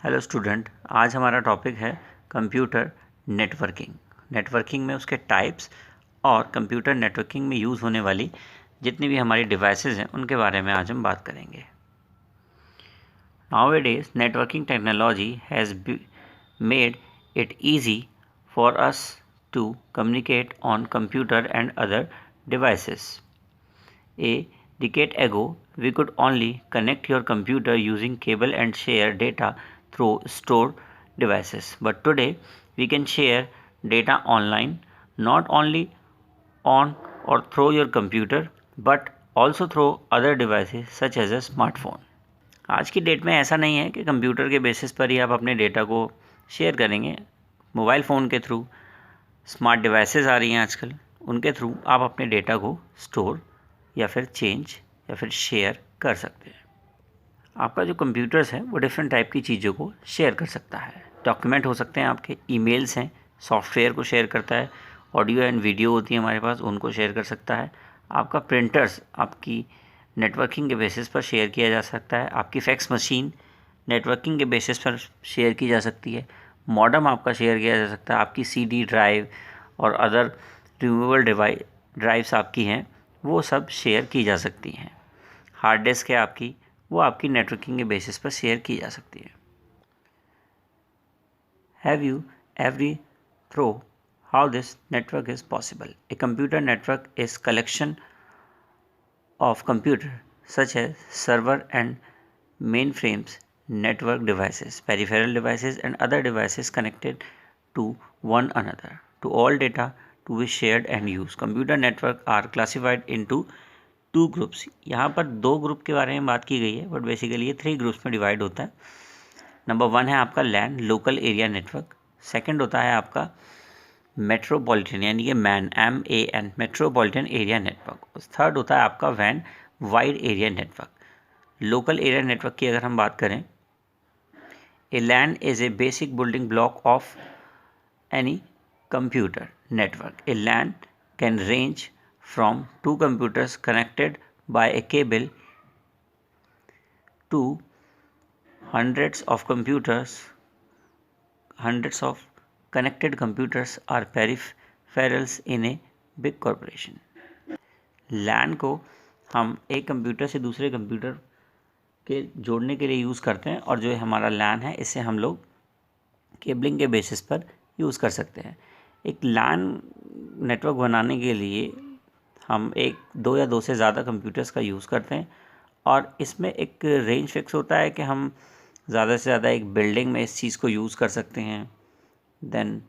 Hello student, आज हमारा topic है कंप्यूटर नेटवर्किंग। नेटवर्किंग में उसके टाइप्स और कंप्यूटर नेटवर्किंग में यूज़ होने वाली जितनी भी हमारी डिवाइसेस हैं उनके बारे में आज हम बात करेंगे। Nowadays, networking technology has made it easy for us to communicate on computer and other devices. A decade ago, we could only connect your computer using cable and share data through stored devices. But today, we can share data online, not only on or through your computer, but also through other devices such as a smartphone. आज की date में ऐसा नहीं है कि computer के basis पर ही आप अपने डेटा को शेयर करेंगे। मोबाइल फ़ोन के थ्रू स्मार्ट डिवाइसेस आ रही हैं आजकल, उनके थ्रू आप अपने डेटा को स्टोर या फिर चेंज या फिर शेयर कर सकते हैं। आपका जो कंप्यूटर्स है वो डिफरेंट टाइप की चीज़ों को शेयर कर सकता है। डॉक्यूमेंट हो सकते हैं, आपके ईमेल्स हैं, सॉफ्टवेयर को शेयर करता है, ऑडियो एंड वीडियो होती है हमारे पास, उनको शेयर कर सकता है। आपका प्रिंटर्स आपकी नेटवर्किंग के बेसिस पर शेयर किया जा सकता है। आपकी फैक्स मशीन नेटवर्किंग के बेसिस पर शेयर की जा सकती है। मॉडेम आपका शेयर किया जा सकता है। आपकी सीडी ड्राइव और अदर रिमूवेबल ड्राइव्स आपकी हैं, वो सब शेयर की जा सकती हैं। हार्ड डिस्क है आपकी, वो आपकी नेटवर्किंग के बेसिस पर शेयर की जा सकती है। Have you every throw how this network is possible? A computer network is collection of computer such as server and mainframes, network devices, peripheral devices and other devices connected to one another to all data to be shared and used. Computer network are classified into two groups. यहाँ पर दो group के बारे में बात की गई है, बट बेसिकली ये 3 ग्रुप्स में डिवाइड होता है। नंबर 1 है आपका LAN, local area network. Second होता है आपका मेट्रोपॉलिटन, यानी कि MAN metropolitan area network. Third होता है आपका वैन, wide area network. Local area network की अगर हम बात करें, a LAN is a basic building block of any computer network. A LAN can range from 2 computers connected by a cable to hundreds of connected computers are peripherals in a big corporation. लैन को हम एक computer से दूसरे computer के जोड़ने के लिए use करते हैं, और जो हमारा लैन है इसे हम लोग केबलिंग के बेसिस पर यूज़ कर सकते हैं। एक लैन नेटवर्क बनाने के लिए हम 2 या 2 से ज़्यादा कंप्यूटर्स का यूज़ करते हैं, और इसमें एक रेंज फिक्स होता है कि हम ज़्यादा से ज़्यादा एक बिल्डिंग में इस चीज़ को यूज़ कर सकते हैं। देन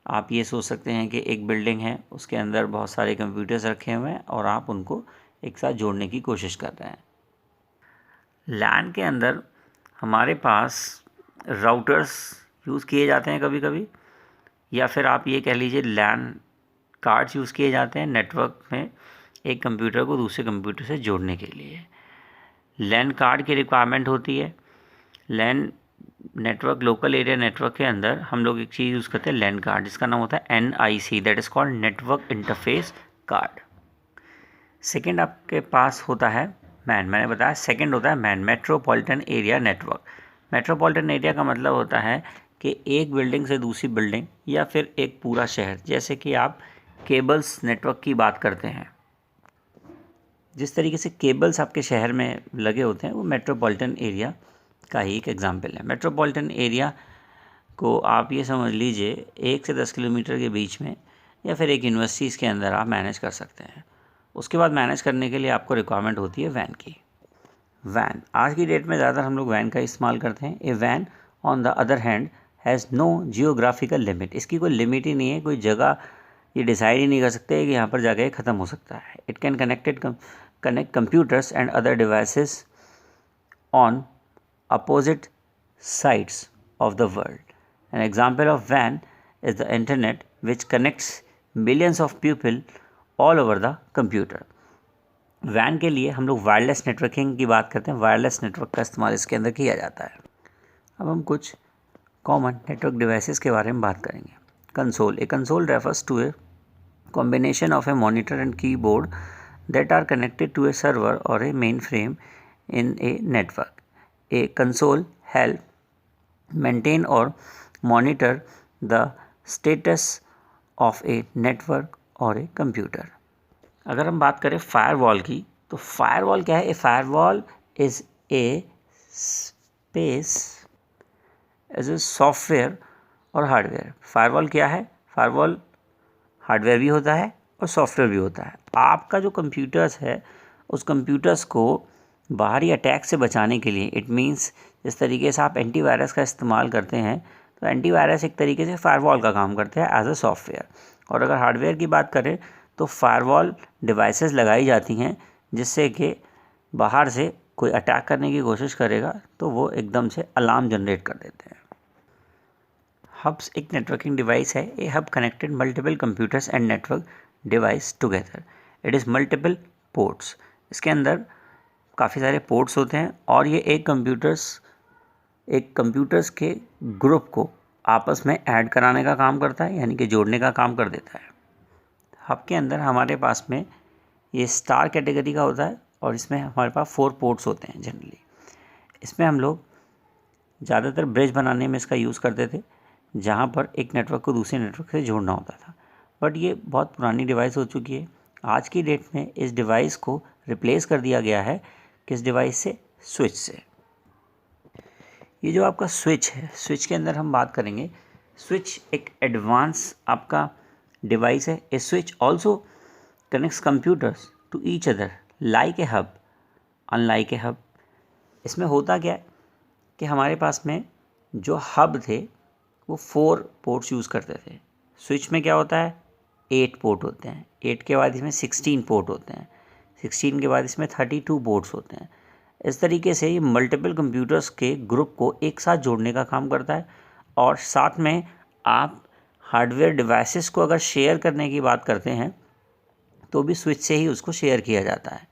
आप ये सोच सकते हैं कि एक बिल्डिंग है, उसके अंदर बहुत सारे कंप्यूटर्स रखे हुए हैं और आप उनको एक साथ जोड़ने की कोशिश कर रहे हैं। लैन के अंदर हमारे पास राउटर्स यूज़ किए जाते हैं कभी कभी, या फिर आप ये कह लीजिए लैन कार्ड्स यूज़ किए जाते हैं नेटवर्क में एक कंप्यूटर को दूसरे कंप्यूटर से जोड़ने के लिए। लैन कार्ड की रिक्वायरमेंट होती है। LAN network, local area network के अंदर हम लोग एक चीज़ यूज़ करते हैं लैन कार्ड, जिसका नाम होता है NIC, that is called network interface card. Second आपके पास होता है मैन, मैंने बताया सेकेंड होता है man, metropolitan area network. Metropolitan area का मतलब होता है कि एक बिल्डिंग से दूसरी बिल्डिंग या फिर एक पूरा शहर, जैसे कि आप केबल्स नेटवर्क की बात करते हैं, जिस तरीके से केबल्स आपके शहर में लगे होते हैं, वो मेट्रोपॉलिटन एरिया का ही एक एग्जाम्पल है। मेट्रोपॉलिटन एरिया को आप ये समझ लीजिए 1 से 10 किलोमीटर के बीच में या फिर एक यूनिवर्सिटीज़ के अंदर आप मैनेज कर सकते हैं। उसके बाद मैनेज करने के लिए आपको रिक्वायरमेंट होती है वैन की। वैन आज की डेट में ज़्यादातर हम लोग वैन का इस्तेमाल करते हैं। ए वैन on the other hand has no geographical limit. इसकी कोई लिमिट ही नहीं है, कोई जगह ये डिसाइड ही नहीं कर सकते कि यहाँ पर जाके ख़त्म हो सकता है। It can connect computers and other devices on opposite sides of the world. An example of WAN is the internet, which connects millions of people all over the computer. WAN के लिए हम लोग वायरलेस नेटवर्किंग की बात करते हैं। Wireless network का इस्तेमाल इसके अंदर किया जाता है। अब हम कुछ कॉमन नेटवर्क डिवाइसेस के बारे में बात करेंगे। Console, a console refers to a combination of a monitor and keyboard that are connected to a server or a mainframe in a network. A console helps maintain और monitor the status of a network और a computer. अगर हम बात करें firewall की, तो firewall क्या है? A firewall is a space as a software और हार्डवेयर। फायरवॉल क्या है? फायरवॉल हार्डवेयर भी होता है और सॉफ्टवेयर भी होता है। आपका जो कंप्यूटर्स है उस कंप्यूटर्स को बाहरी अटैक से बचाने के लिए, इट मीन्स जिस तरीके से आप एंटीवायरस का इस्तेमाल करते हैं, तो एंटीवायरस एक तरीके से फायरवॉल का काम करते हैं एज अ सॉफ्टवेयर। और अगर हार्डवेयर की बात करें तो फायरवॉल डिवाइसेस लगाई जाती हैं जिससे कि बाहर से कोई अटैक करने की कोशिश करेगा तो वो एकदम से अलार्म जनरेट कर देते हैं। हब्स एक नेटवर्किंग डिवाइस है। A hub connected multiple computers and network device together. It is multiple ports. इसके अंदर काफ़ी सारे पोर्ट्स होते हैं और ये एक कंप्यूटर्स के ग्रुप को आपस में ऐड कराने का काम करता है, यानी कि जोड़ने का काम कर देता है। हब के अंदर हमारे पास में ये स्टार कैटेगरी का होता है और इसमें हमारे पास 4 पोर्ट्स होते हैं जनरली। इसमें हम लोग ज़्यादातर ब्रिज बनाने में इसका यूज़ करते थे, जहाँ पर एक नेटवर्क को दूसरे नेटवर्क से जोड़ना होता था। बट ये बहुत पुरानी डिवाइस हो चुकी है। आज की डेट में इस डिवाइस को रिप्लेस कर दिया गया है किस डिवाइस से? स्विच से। ये जो आपका स्विच है, स्विच के अंदर हम बात करेंगे। स्विच एक एडवांस आपका डिवाइस है। A switch also connects computers to each other like a hub, unlike a hub. इसमें होता क्या है कि हमारे पास में जो हब थे वो 4 पोर्ट्स यूज़ करते थे। स्विच में क्या होता है? 8 पोर्ट होते हैं। 8 के बाद इसमें 16 पोर्ट होते हैं। 16 के बाद इसमें 32 पोर्ट्स होते हैं। इस तरीके से ये मल्टीपल कंप्यूटर्स के ग्रुप को एक साथ जोड़ने का काम करता है। और साथ में आप हार्डवेयर डिवाइसेस को अगर शेयर करने की बात करते हैं तो भी स्विच से ही उसको शेयर किया जाता है।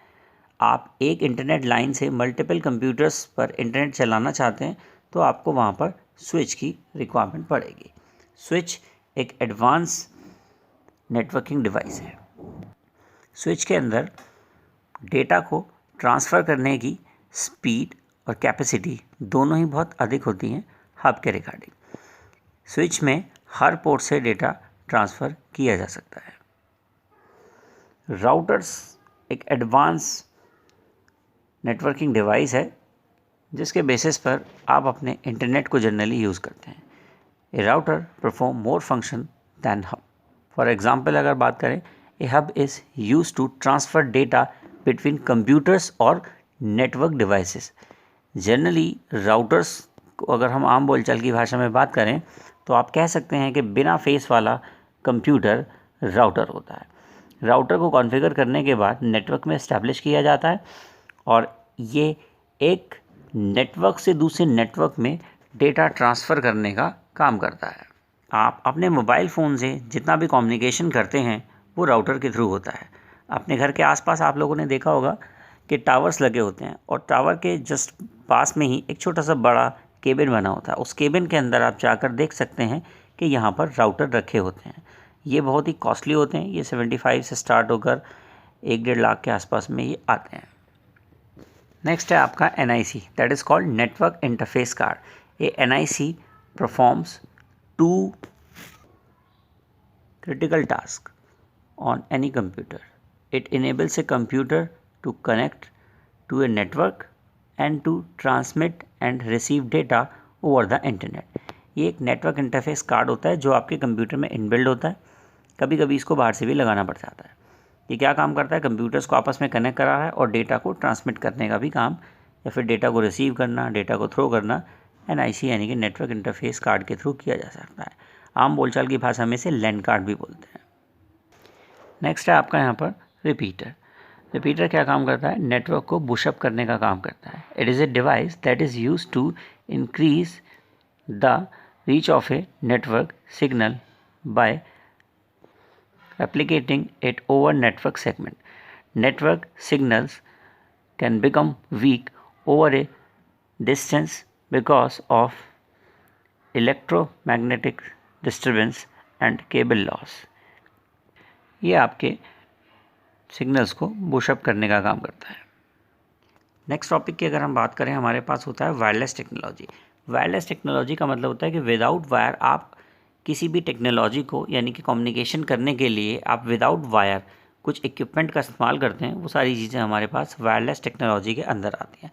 आप एक इंटरनेट लाइन से मल्टीपल कंप्यूटर्स पर इंटरनेट चलाना चाहते हैं तो आपको वहाँ पर स्विच की रिक्वायरमेंट पड़ेगी। स्विच एक एडवांस नेटवर्किंग डिवाइस है। स्विच के अंदर डेटा को ट्रांसफ़र करने की स्पीड और कैपेसिटी दोनों ही बहुत अधिक होती हैं हब के रिगार्डिंग। स्विच में हर पोर्ट से डेटा ट्रांसफ़र किया जा सकता है। राउटर्स एक एडवांस नेटवर्किंग डिवाइस है जिसके बेसिस पर आप अपने इंटरनेट को जनरली यूज़ करते हैं। A router perform more function than hub. For example अगर बात करें, a hub is use to transfer data between computers और नेटवर्क डिवाइसेस। जनरली राउटर्स को अगर हम आम बोलचाल की भाषा में बात करें तो आप कह सकते हैं कि बिना फेस वाला कंप्यूटर राउटर होता है। राउटर को कॉन्फ़िगर करने के बाद नेटवर्क में इस्टेब्लिश किया जाता है और ये एक नेटवर्क से दूसरे नेटवर्क में डेटा ट्रांसफ़र करने का काम करता है। आप अपने मोबाइल फ़ोन से जितना भी कम्युनिकेशन करते हैं वो राउटर के थ्रू होता है। अपने घर के आसपास आप लोगों ने देखा होगा कि टावर्स लगे होते हैं और टावर के जस्ट पास में ही एक छोटा सा बड़ा केबिन बना होता है। उस केबिन के अंदर आप जाकर देख सकते हैं कि यहाँ पर राउटर रखे होते हैं। ये बहुत ही कॉस्टली होते हैं। ये 75 से स्टार्ट होकर 1-1.5 लाख के आसपास में ये आते हैं। नेक्स्ट है आपका NIC, that is called network interface card. ये NIC performs 2 critical tasks on any computer. It enables a computer to connect to a network and to transmit and receive data over the internet. ये एक network interface card होता है जो आपके computer में inbuilt होता है। कभी कभी इसको बाहर से भी लगाना पड़ जाता है। ये क्या काम करता है? कंप्यूटर्स को आपस में कनेक्ट करा है और डेटा को ट्रांसमिट करने का भी काम, या फिर डेटा को रिसीव करना, डेटा को थ्रो करना NIC यानी कि नेटवर्क इंटरफेस कार्ड के थ्रू किया जा सकता है। आम बोलचाल की भाषा में से लैन कार्ड भी बोलते हैं। नेक्स्ट है आपका यहाँ पर रिपीटर। रिपीटर क्या काम करता है? नेटवर्क को बुशअप करने का काम करता है। It is a device that is use to increase the reach of a network signal by replicating it over network segment. Network signals can become weak over a distance because of electromagnetic disturbance and cable loss. ये आपके signals को बुशअप करने का काम करता है। Next topic की अगर हम बात करें, हमारे पास होता है वायरलेस टेक्नोलॉजी। वायरलेस टेक्नोलॉजी का मतलब होता है कि विदाउट वायर आप किसी भी टेक्नोलॉजी को, यानी कि कम्युनिकेशन करने के लिए आप विदाउट वायर कुछ इक्विपमेंट का इस्तेमाल करते हैं, वो सारी चीज़ें हमारे पास वायरलेस टेक्नोलॉजी के अंदर आती हैं।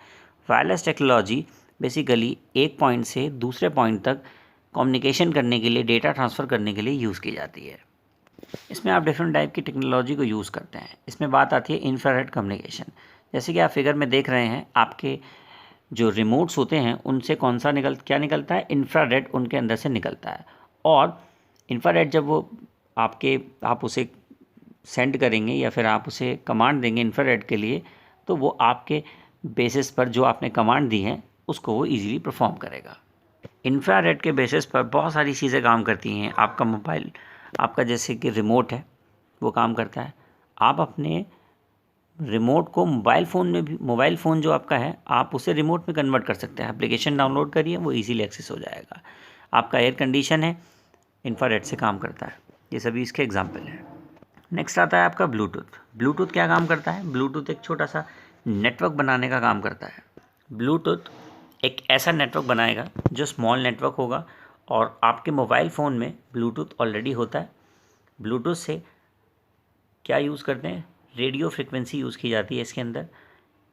वायरलेस टेक्नोलॉजी बेसिकली एक पॉइंट से दूसरे पॉइंट तक कम्युनिकेशन करने के लिए, डेटा ट्रांसफ़र करने के लिए यूज़ की जाती है। इसमें आप डिफरेंट टाइप की टेक्नोलॉजी को यूज़ करते हैं। इसमें बात आती है इंफ्रारेड कम्युनिकेशन। जैसे कि आप फिगर में देख रहे हैं, आपके जो रिमोट्स होते हैं उनसे कौन सा क्या निकलता है, इंफ्रारेड उनके अंदर से निकलता है। और इंफ्रारेड जब वो आप उसे सेंड करेंगे या फिर आप उसे कमांड देंगे इंफ्रारेड के लिए, तो वो आपके बेसिस पर जो आपने कमांड दी है उसको वो ईजिली परफॉर्म करेगा। इंफ्रारेड के बेसिस पर बहुत सारी चीज़ें काम करती हैं। आपका मोबाइल, आपका जैसे कि रिमोट है वो काम करता है। आप अपने रिमोट को मोबाइल फ़ोन जो आपका है, आप उसे रिमोट में कन्वर्ट कर सकते हैं। एप्लीकेशन डाउनलोड करिए, वो इजीली एक्सेस हो जाएगा। आपका एयर कंडीशन है, इंफ्रारेड से काम करता है। ये सभी इसके एग्जांपल हैं। नेक्स्ट आता है आपका ब्लूटूथ। ब्लूटूथ क्या काम करता है? ब्लूटूथ एक छोटा सा नेटवर्क बनाने का काम करता है। ब्लूटूथ एक ऐसा नेटवर्क बनाएगा जो स्मॉल नेटवर्क होगा, और आपके मोबाइल फ़ोन में ब्लूटूथ ऑलरेडी होता है। ब्लूटूथ से क्या यूज़ करते हैं? रेडियो फ्रिक्वेंसी यूज़ की जाती है इसके अंदर।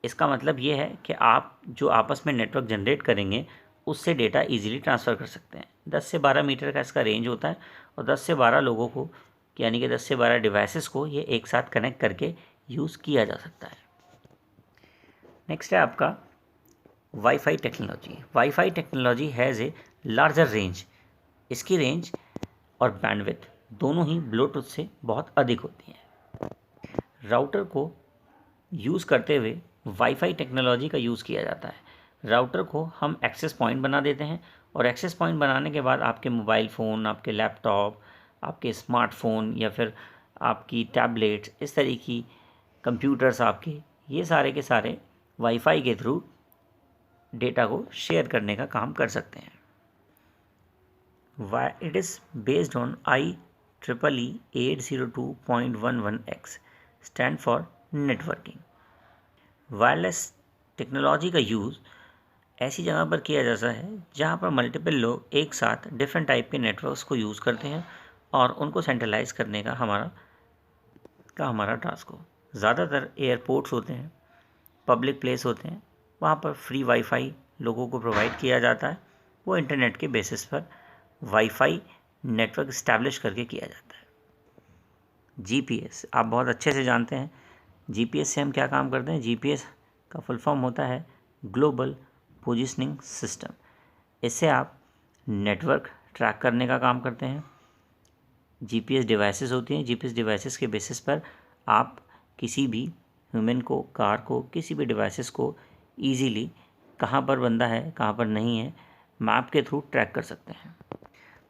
इसका मतलब ये है कि आप जो आपस में नेटवर्क जनरेट करेंगे उससे डेटा इजीली ट्रांसफ़र कर सकते हैं। 10 से 12 मीटर का इसका रेंज होता है, और 10 से 12 लोगों को, यानी कि 10 से 12 डिवाइसेस को ये एक साथ कनेक्ट करके यूज़ किया जा सकता है। नेक्स्ट है आपका wifi technology. Wifi technology has a larger range. इसकी रेंज और बैंडविड्थ दोनों ही ब्लूटूथ से बहुत अधिक होती हैं। राउटर को यूज़ करते हुए वाईफाई टेक्नोलॉजी का यूज़ किया जाता है। राउटर को हम एक्सेस पॉइंट बना देते हैं, और एक्सेस पॉइंट बनाने के बाद आपके मोबाइल फ़ोन, आपके लैपटॉप, आपके स्मार्टफ़ोन या फिर आपकी टैबलेट्स, इस तरह की कंप्यूटर्स आपके, ये सारे के सारे वाईफाई के थ्रू डेटा को शेयर करने का काम कर सकते हैं। It is based on IEEE 802.11x, stand for networking. Wireless technology का यूज़ ऐसी जगह पर किया जाता है जहाँ पर मल्टीपल लोग एक साथ डिफरेंट टाइप के नेटवर्क्स को यूज़ करते हैं, और उनको सेंट्रलाइज करने का हमारा टास्क हो। ज़्यादातर एयरपोर्ट्स होते हैं, पब्लिक प्लेस होते हैं, वहाँ पर फ्री वाईफाई लोगों को प्रोवाइड किया जाता है। वो इंटरनेट के बेसिस पर वाईफाई नेटवर्क इस्टेब्लिश करके किया जाता है। GPS आप बहुत अच्छे से जानते हैं। GPS से हम क्या काम करते हैं? GPS का फुल फॉर्म होता है ग्लोबल पोजिशनिंग सिस्टम। इससे आप नेटवर्क ट्रैक करने का काम करते हैं। GPS डिवाइसेस होती हैं। GPS डिवाइसेस के बेसिस पर आप किसी भी ह्यूमन को, कार को, किसी भी डिवाइसेस को ईजीली कहाँ पर बंदा है, कहाँ पर नहीं है, मैप के थ्रू ट्रैक कर सकते हैं।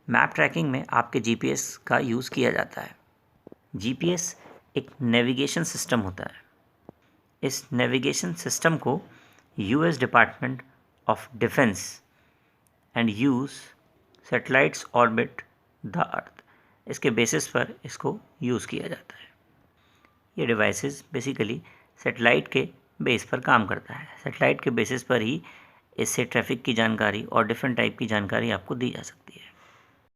मैप ट्रैकिंग में आपके GPS का यूज़ किया जाता है। GPS एक नेविगेशन सिस्टम होता है। इस नेविगेशन सिस्टम को US department of defence and use satellites orbit the earth, इसके बेसिस पर इसको यूज़ किया जाता है। ये डिवाइसेस बेसिकली सैटेलाइट के बेस पर काम करता है। सैटेलाइट के बेसिस पर ही इससे ट्रैफिक की जानकारी और डिफरेंट टाइप की जानकारी आपको दी जा सकती है।